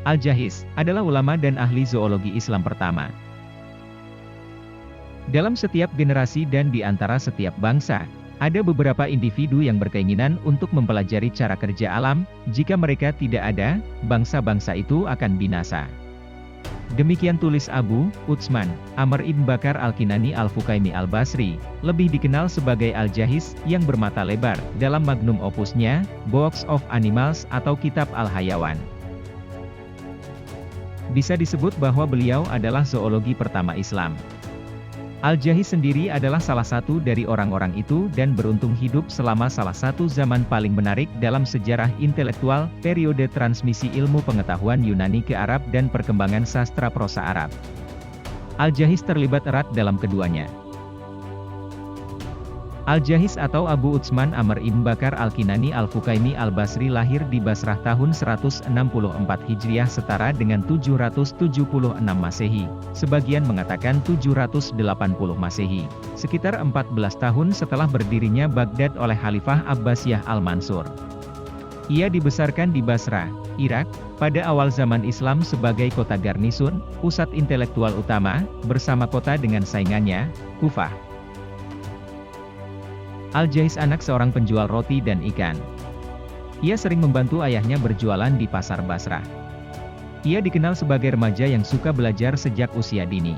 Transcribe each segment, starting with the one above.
Al-Jahiz adalah ulama dan ahli zoologi Islam pertama. Dalam setiap generasi dan di antara setiap bangsa, ada beberapa individu yang berkeinginan untuk mempelajari cara kerja alam. Jika mereka tidak ada, bangsa-bangsa itu akan binasa. Demikian tulis Abu Utsman Amr ibn Bakar Al-Kinani Al-Fukaimi Al-Basri, lebih dikenal sebagai Al-Jahiz, yang bermata lebar, dalam magnum opusnya, Books of Animals atau Kitab Al-Hayawan. Bisa disebut bahwa beliau adalah zoologi pertama Islam. Al-Jahiz sendiri adalah salah satu dari orang-orang itu dan beruntung hidup selama salah satu zaman paling menarik dalam sejarah intelektual, periode transmisi ilmu pengetahuan Yunani ke Arab dan perkembangan sastra prosa Arab. Al-Jahiz terlibat erat dalam keduanya. Al-Jahiz atau Abu Utsman Amr ibn Bakar Al-Kinani Al-Fukaimi Al-Basri lahir di Basrah tahun 164 Hijriah setara dengan 776 Masehi, sebagian mengatakan 780 Masehi, sekitar 14 tahun setelah berdirinya Baghdad oleh Khalifah Abbasiyah Al-Mansur. Ia dibesarkan di Basrah, Irak, pada awal zaman Islam sebagai kota garnisun, pusat intelektual utama, bersama kota dengan saingannya, Kufah. Al-Jahiz anak seorang penjual roti dan ikan. Ia sering membantu ayahnya berjualan di pasar Basrah. Ia dikenal sebagai remaja yang suka belajar sejak usia dini.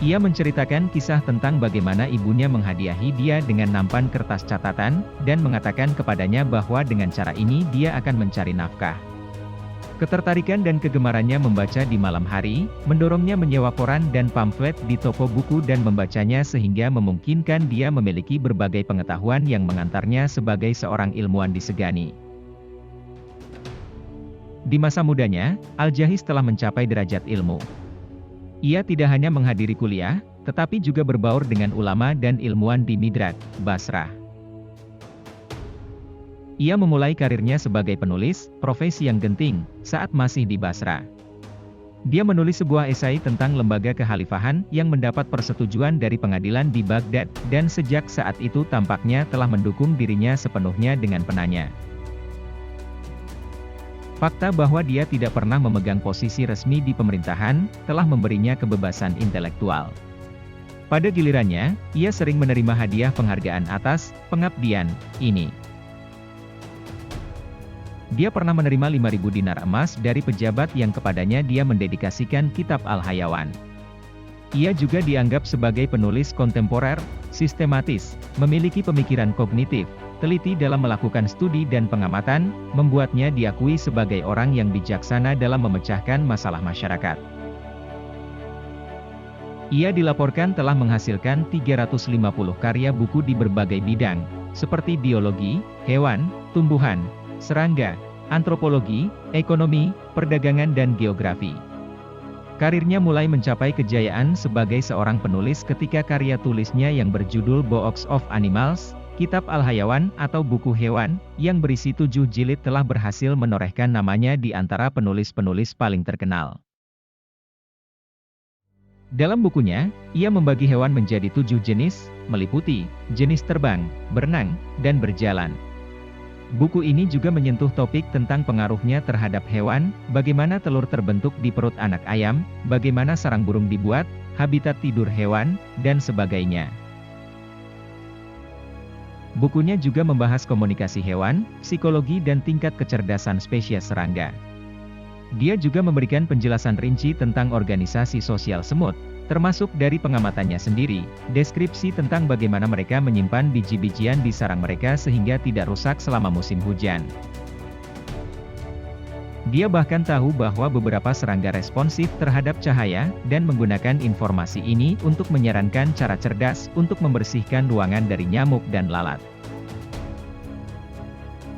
Ia menceritakan kisah tentang bagaimana ibunya menghadiahi dia dengan nampan kertas catatan, dan mengatakan kepadanya bahwa dengan cara ini dia akan mencari nafkah. Ketertarikan dan kegemarannya membaca di malam hari, mendorongnya menyewa koran dan pamflet di toko buku dan membacanya sehingga memungkinkan dia memiliki berbagai pengetahuan yang mengantarnya sebagai seorang ilmuwan disegani. Di masa mudanya, Al-Jahiz telah mencapai derajat ilmu. Ia tidak hanya menghadiri kuliah, tetapi juga berbaur dengan ulama dan ilmuwan di Midrat, Basrah. Ia memulai karirnya sebagai penulis, profesi yang genting, saat masih di Basrah. Dia menulis sebuah esai tentang lembaga kekhalifahan yang mendapat persetujuan dari pengadilan di Baghdad, dan sejak saat itu tampaknya telah mendukung dirinya sepenuhnya dengan penanya. Fakta bahwa dia tidak pernah memegang posisi resmi di pemerintahan, telah memberinya kebebasan intelektual. Pada gilirannya, ia sering menerima hadiah penghargaan atas pengabdian ini. Dia pernah menerima 5.000 dinar emas dari pejabat yang kepadanya dia mendedikasikan kitab Al-Hayawan. Ia juga dianggap sebagai penulis kontemporer, sistematis, memiliki pemikiran kognitif, teliti dalam melakukan studi dan pengamatan, membuatnya diakui sebagai orang yang bijaksana dalam memecahkan masalah masyarakat. Ia dilaporkan telah menghasilkan 350 karya buku di berbagai bidang, seperti biologi, hewan, tumbuhan, serangga, antropologi, ekonomi, perdagangan dan geografi. Karirnya mulai mencapai kejayaan sebagai seorang penulis ketika karya tulisnya yang berjudul Books of Animals, Kitab Al-Hayawan atau Buku Hewan, yang berisi 7 jilid telah berhasil menorehkan namanya di antara penulis-penulis paling terkenal. Dalam bukunya, ia membagi hewan menjadi 7 jenis, meliputi jenis terbang, berenang, dan berjalan. Buku ini juga menyentuh topik tentang pengaruhnya terhadap hewan, bagaimana telur terbentuk di perut anak ayam, bagaimana sarang burung dibuat, habitat tidur hewan, dan sebagainya. Bukunya juga membahas komunikasi hewan, psikologi dan tingkat kecerdasan spesies serangga. Dia juga memberikan penjelasan rinci tentang organisasi sosial semut, termasuk dari pengamatannya sendiri, deskripsi tentang bagaimana mereka menyimpan biji-bijian di sarang mereka sehingga tidak rusak selama musim hujan. Dia bahkan tahu bahwa beberapa serangga responsif terhadap cahaya, dan menggunakan informasi ini untuk menyarankan cara cerdas untuk membersihkan ruangan dari nyamuk dan lalat.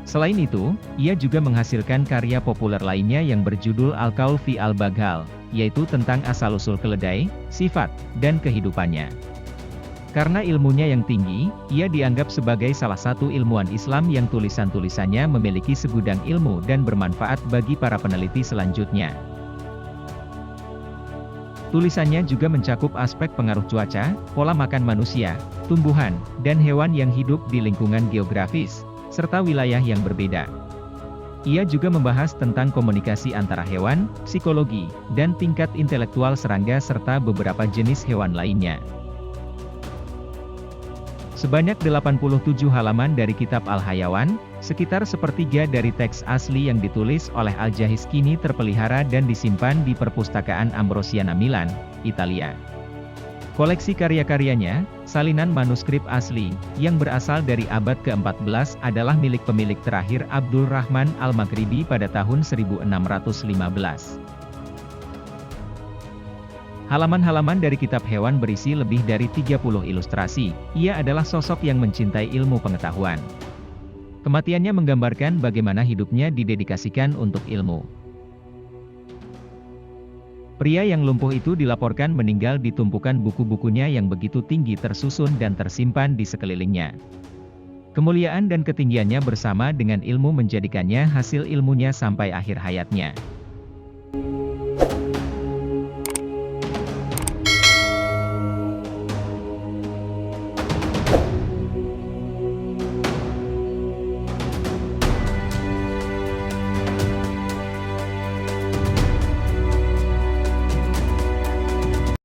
Selain itu, ia juga menghasilkan karya populer lainnya yang berjudul Al-Qaul fi Al-Baghal, yaitu tentang asal-usul keledai, sifat, dan kehidupannya. Karena ilmunya yang tinggi, ia dianggap sebagai salah satu ilmuwan Islam yang tulisan-tulisannya memiliki segudang ilmu dan bermanfaat bagi para peneliti selanjutnya. Tulisannya juga mencakup aspek pengaruh cuaca, pola makan manusia, tumbuhan, dan hewan yang hidup di lingkungan geografis, serta wilayah yang berbeda. Ia juga membahas tentang komunikasi antara hewan, psikologi, dan tingkat intelektual serangga serta beberapa jenis hewan lainnya. Sebanyak 87 halaman dari kitab Al-Hayawan, sekitar sepertiga dari teks asli yang ditulis oleh Al-Jahiz kini terpelihara dan disimpan di Perpustakaan Ambrosiana Milan, Italia. Koleksi karya-karyanya, salinan manuskrip asli, yang berasal dari abad ke-14 adalah milik pemilik terakhir Abdul Rahman Al-Maghribi pada tahun 1615. Halaman-halaman dari kitab hewan berisi lebih dari 30 ilustrasi. Ia adalah sosok yang mencintai ilmu pengetahuan. Kematiannya menggambarkan bagaimana hidupnya didedikasikan untuk ilmu. Pria yang lumpuh itu dilaporkan meninggal di tumpukan buku-bukunya yang begitu tinggi tersusun dan tersimpan di sekelilingnya. Kemuliaan dan ketinggiannya bersama dengan ilmu menjadikannya hasil ilmunya sampai akhir hayatnya.